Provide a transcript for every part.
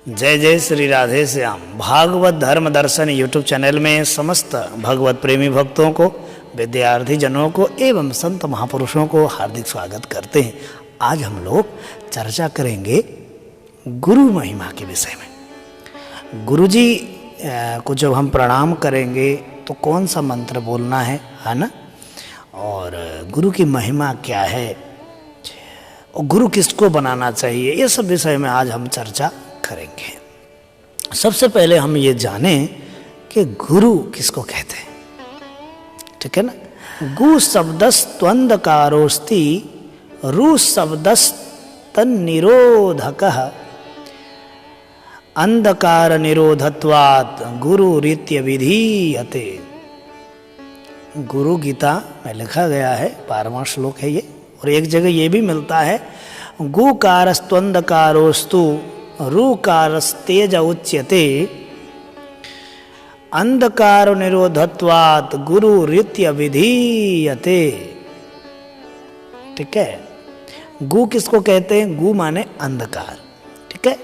जय जय श्री राधे श्याम। भागवत धर्म दर्शन यूट्यूब चैनल में समस्त भगवत प्रेमी भक्तों को, विद्यार्थी जनों को एवं संत महापुरुषों को हार्दिक स्वागत करते हैं। आज हम लोग चर्चा करेंगे गुरु महिमा के विषय में। गुरु जी को जब हम प्रणाम करेंगे तो कौन सा मंत्र बोलना है ना, और गुरु की महिमा क्या है और गुरु किसको बनाना चाहिए, ये सब विषय में आज हम चर्चा करेंगे। सबसे पहले हम ये जानें कि गुरु किसको कहते हैं। ठीक है ना। गु शब्दस त्वंधकारोस्ति रु शब्दस तन्निरोधकः अंधकार निरोधत्वात् गुरु रीत्य विधीयते। गुरु गीता में लिखा गया है, 12वां श्लोक है ये। और एक जगह ये भी मिलता है, गुकारस्त्वंधकारोस्तु रुकारस्तेज उच्यते अंधकार निरोधत्वात् गुरु रीत्य विधीयते। ठीक है। गु किसको कहते हैं? गु माने अंधकार, ठीक है,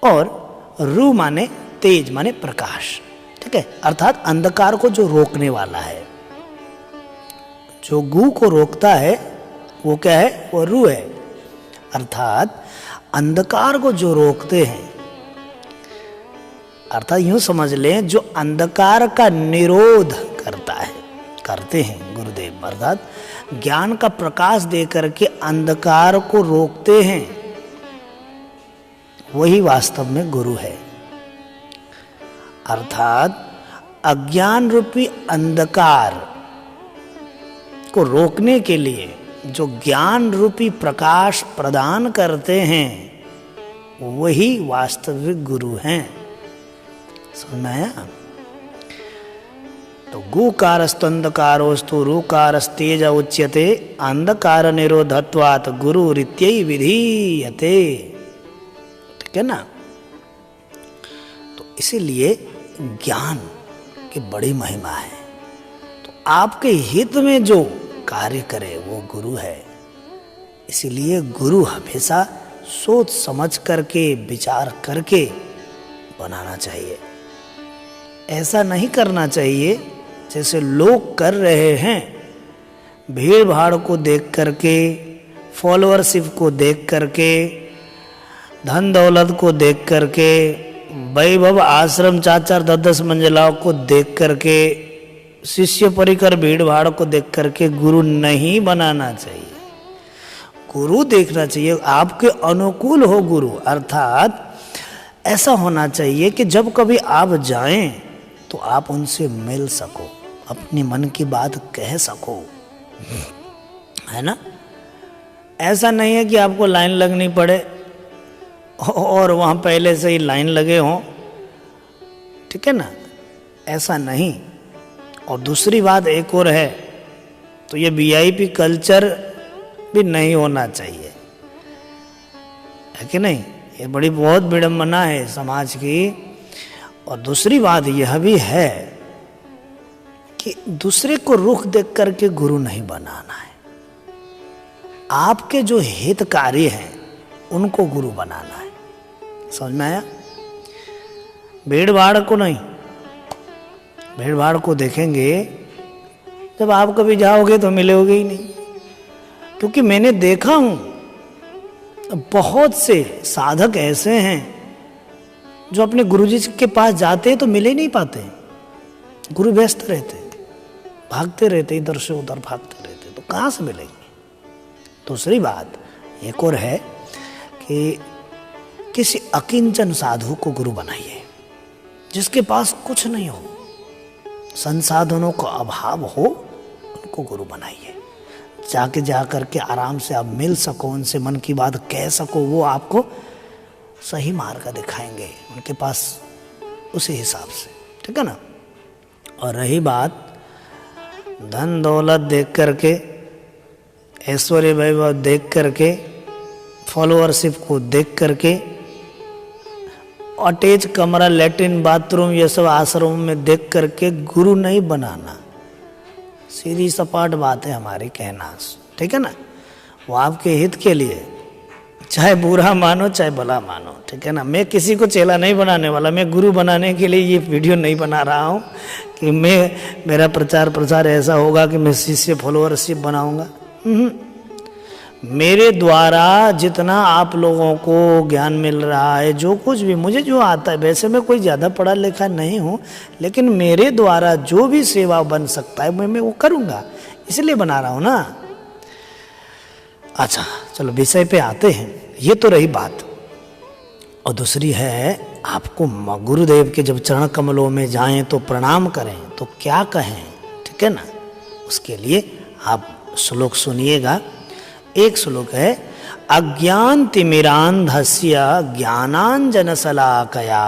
और रु माने तेज माने प्रकाश। ठीक है। अर्थात अंधकार को जो रोकने वाला है, जो गु को रोकता है वो क्या है? वो रु है। अर्थात अंधकार को जो रोकते हैं, अर्थात यूं समझ लें जो अंधकार का निरोध करते हैं गुरुदेव, अर्थात ज्ञान का प्रकाश दे करके अंधकार को रोकते हैं, वही वास्तव में गुरु है। अर्थात अज्ञान रूपी अंधकार को रोकने के लिए जो ज्ञान रूपी प्रकाश प्रदान करते हैं, वही वास्तविक गुरु हैं। समझ में आया? तो गुकारस्तंधकारोस्तु रुकारस्तेज उच्यते अंधकार निरोधत्वात् गुरु रीत्यै विधीयते। ठीक है ना। तो इसीलिए ज्ञान की बड़ी महिमा है। तो आपके हित में जो कार्य करे वो गुरु है। इसीलिए गुरु हमेशा सोच समझ करके, विचार करके बनाना चाहिए। ऐसा नहीं करना चाहिए जैसे लोग कर रहे हैं, भीड़ भाड़ को देख करके, फॉलोअरशिप को देख करके, धन दौलत को देख करके, वैभव आश्रम 4-4 10-10 मंजिलाओं को देख करके, शिष्य परिकर भीड़ भाड़ को देख करके गुरु नहीं बनाना चाहिए। गुरु देखना चाहिए आपके अनुकूल हो गुरु। अर्थात ऐसा होना चाहिए कि जब कभी आप जाएं तो आप उनसे मिल सको, अपनी मन की बात कह सको, है ना। ऐसा नहीं है कि आपको लाइन लगनी पड़े और वहाँ पहले से ही लाइन लगे हों। ठीक है ना। ऐसा नहीं। और दूसरी बात एक और है, तो ये वीआईपी कल्चर भी नहीं होना चाहिए, है कि नहीं। ये बड़ी बहुत विडंबना है समाज की। और दूसरी बात यह भी है कि दूसरे को रुख देख करके गुरु नहीं बनाना है। आपके जो हितकारी हैं उनको गुरु बनाना है। समझ में आया? भीड़ भाड़ को नहीं। भीड़ भाड़ को देखेंगे जब आप कभी जाओगे तो मिलोगे ही नहीं। क्योंकि मैंने देखा हूं बहुत से साधक ऐसे हैं जो अपने गुरुजी के पास जाते तो मिले नहीं पाते। गुरु व्यस्त रहते, भागते रहते, इधर से उधर भागते रहते, तो कहाँ से मिलेंगे। दूसरी बात एक और है कि किसी अकिंचन साधु को गुरु बनाइए, जिसके पास कुछ नहीं हो, संसाधनों का अभाव हो, उनको गुरु बनाइए। जाके जा करके आराम से आप मिल सको, उनसे मन की बात कह सको, वो आपको सही मार्ग दिखाएंगे उनके पास उसी हिसाब से। ठीक है ना। और रही बात धन दौलत देख करके, ऐश्वर्य वैभव देख करके, फॉलोअरशिप को देख करके, अटैच कमरा, लैट्रिन, बाथरूम, ये सब आश्रमों में देख करके गुरु नहीं बनाना। सीधी सपाट बात है हमारी कहना। ठीक है ना। वो आपके हित के लिए चाहे बुरा मानो चाहे भला मानो, ठीक है ना। मैं किसी को चेला नहीं बनाने वाला, मैं गुरु बनाने के लिए ये वीडियो नहीं बना रहा हूँ कि मेरा प्रचार प्रसार ऐसा होगा कि मैं शिष्य फॉलोअरशिप बनाऊंगा। मेरे द्वारा जितना आप लोगों को ज्ञान मिल रहा है, जो कुछ भी मुझे जो आता है, वैसे मैं कोई ज़्यादा पढ़ा लिखा नहीं हूँ, लेकिन मेरे द्वारा जो भी सेवा बन सकता है मैं वो करूँगा, इसलिए बना रहा हूँ ना। अच्छा चलो विषय पे आते हैं। ये तो रही बात, और दूसरी है आपको गुरुदेव के जब चरण कमलों में जाएं तो प्रणाम करें तो क्या कहें, ठीक है ना। उसके लिए आप श्लोक सुनिएगा। एक श्लोक है, अज्ञान तिमिरांधस्य ज्ञानांजन शलाकया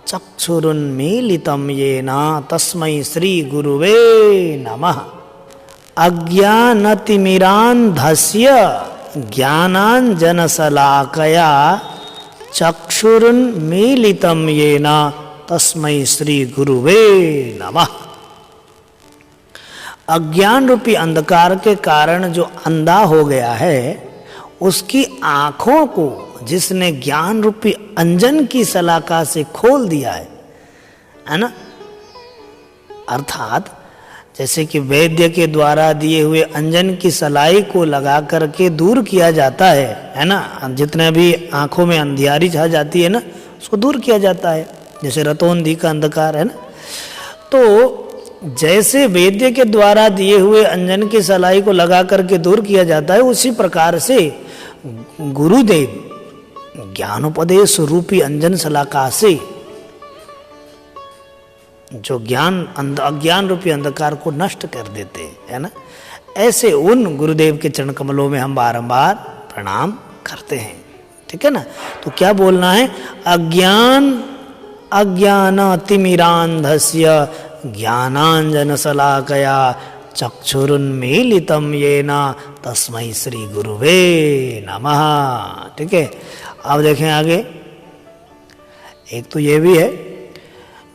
चक्षुरुन्मीलितं येन तस्मै श्री गुरुवे नमः। अज्ञान तिमिरांधस्य ज्ञानांजन शलाकया चक्षुरुन्मीलितं येन तस्मै श्री गुरुवे नमः। अज्ञान रूपी अंधकार के कारण जो अंधा हो गया है, उसकी आंखों को जिसने ज्ञान रूपी अंजन की सलाका से खोल दिया है ना। अर्थात जैसे कि वैद्य के द्वारा दिए हुए अंजन की सलाई को लगा करके दूर किया जाता है ना। जितने भी आंखों में अंधियारी छा जाती है ना, उसको दूर किया जाता है, जैसे रतोंधी का अंधकार है ना। तो जैसे वैद्य के द्वारा दिए हुए अंजन की सलाई को लगा करके दूर किया जाता है, उसी प्रकार से गुरुदेव ज्ञानोपदेश रूपी अंजन सलाका से जो अज्ञान रूपी अंधकार को नष्ट कर देते है ना। ऐसे उन गुरुदेव के चरण कमलों में हम बारंबार प्रणाम करते हैं, ठीक है ना। तो क्या बोलना है, अज्ञान तिमिरांधस्य ज्ञानांजन शलाकया चक्षुरुन्मीलितं येन तस्मै श्री गुरुवे नमः, ठीक है। अब देखें आगे, एक तो ये भी है,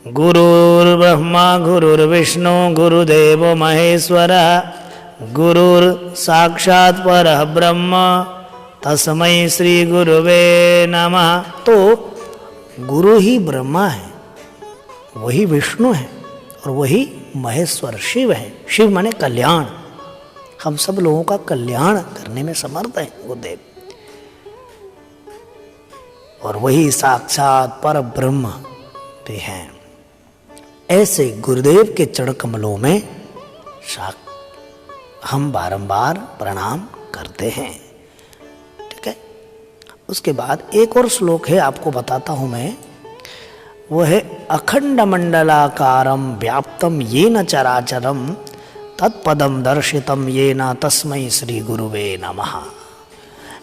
गुरुर्ब्रह्मा गुरुर्विष्णु गुरुदेव महेश्वर गुरुर साक्षात् परः ब्रह्म तस्मै श्री गुरुवे नमः। तो गुरु ही ब्रह्मा है, वही विष्णु है और वही महेश्वर शिव है। शिव माने कल्याण, हम सब लोगों का कल्याण करने में समर्थ है गुरुदेव, और वही साक्षात पर ब्रह्म भी हैं। ऐसे गुरुदेव के चरण कमलों में हम बारंबार प्रणाम करते हैं, ठीक है। उसके बाद एक और श्लोक है, आपको बताता हूं मैं। वो है, अखंड मंडलाकारं व्याप्तं येन चराचरं तत्पदं दर्शितं येन तस्मै श्री गुरुवे नमः।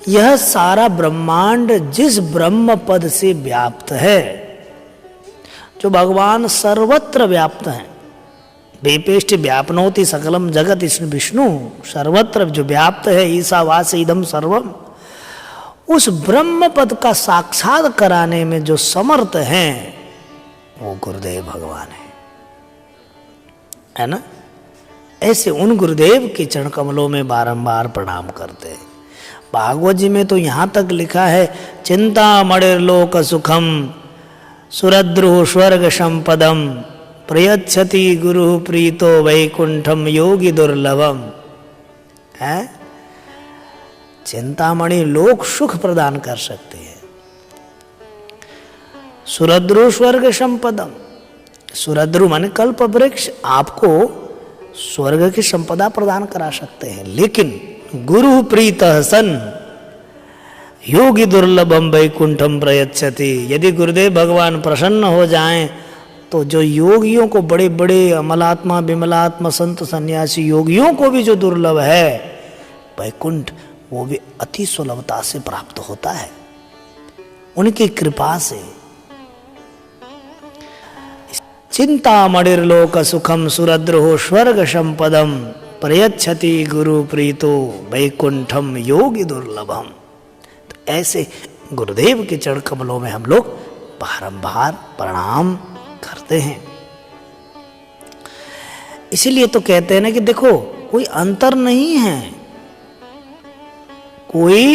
यह सारा ब्रह्मांड जिस ब्रह्म पद से व्याप्त है, जो भगवान सर्वत्र व्याप्त हैं, वेपेष्टि व्यापनोति सकलम जगत विष्णु, सर्वत्र जो व्याप्त है, ईशावास इदम सर्वम, उस ब्रह्म पद का साक्षात कराने में जो समर्थ हैं वो गुरुदेव भगवान है ना। ऐसे उन गुरुदेव के चरण कमलों में बारंबार प्रणाम करते हैं। भागवत जी में तो यहाँ तक लिखा है, चिंता मणिर्लोक सुखम सुरद्रुः स्वर्ग संपदम प्रयच्छति गुरु प्रीतो वैकुंठम योगी दुर्लभम। है, चिंतामणि लोक सुख प्रदान कर सकते हैं। सुरद्रु स्वर्ग संपदम, सुरद्रु माने कल्प वृक्ष, आपको स्वर्ग की संपदा प्रदान करा सकते हैं। लेकिन गुरु प्रीतः सन योगी दुर्लभम वैकुंठम प्रयच्छति, यदि गुरुदेव भगवान प्रसन्न हो जाएं तो जो योगियों को, बड़े बड़े अमलात्मा विमलात्मा संत सन्यासी योगियों को भी जो दुर्लभ है वैकुंठ, वो भी अति सुलभता से प्राप्त होता है उनकी कृपा से। चिंतामणिर्लोक सुखम सुरद्रुः स्वर्ग संपदम प्रयच्छति गुरु प्रीतो वैकुंठम योगी दुर्लभम। तो ऐसे गुरुदेव के चरण कमलों में हम लोग बारंबार प्रणाम करते हैं। इसीलिए तो कहते हैं ना कि देखो, कोई अंतर नहीं है, कोई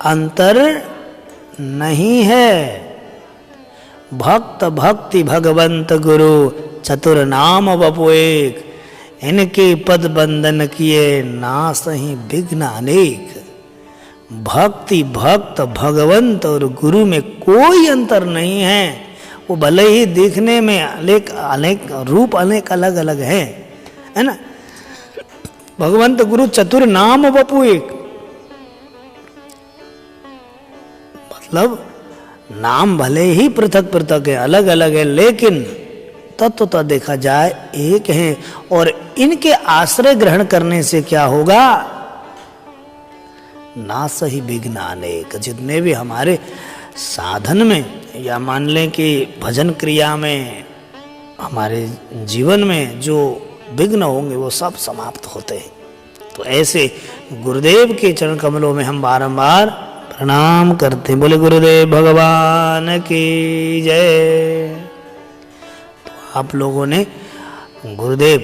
अंतर नहीं है। भक्त भक्ति भगवंत गुरु चतुर नाम बपु एक, इनके पद बंधन किए नासहि विघ्न अनेक। भक्ति भक्त भगवंत और गुरु में कोई अंतर नहीं है। वो भले ही दिखने में अनेक रूप अनेक अलग अलग हैं, है ना। भगवंत गुरु चतुर नाम बपु एक, मतलब नाम भले ही पृथक पृथक है, अलग अलग है, लेकिन तत्वतः देखा जाए एक है। और इनके आश्रय ग्रहण करने से क्या होगा? नासहि विघ्न अनेक। जितने भी हमारे साधन में या मान लें कि भजन क्रिया में, हमारे जीवन में जो विघ्न होंगे वो सब समाप्त होते हैं। तो ऐसे गुरुदेव के चरण कमलों में हम बारंबार प्रणाम करते हैं। बोले गुरुदेव भगवान की जय। तो आप लोगों ने गुरुदेव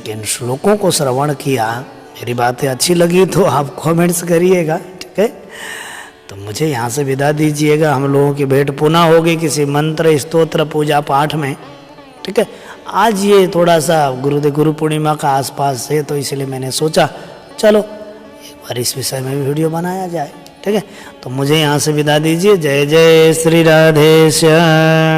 के इन श्लोकों को श्रवण किया, मेरी बातें अच्छी लगी तो आप कमेंट्स करिएगा, ठीक है। तो मुझे यहाँ से विदा दीजिएगा। हम लोगों की भेंट पुनः होगी किसी मंत्र स्तोत्र पूजा पाठ में, ठीक है। आज ये थोड़ा सा गुरु पूर्णिमा का आसपास है, तो इसलिए मैंने सोचा चलो एक बार इस विषय में भी वीडियो बनाया जाए, ठीक है। तो मुझे यहाँ से विदा दीजिए। जय जय श्री राधेश्याम।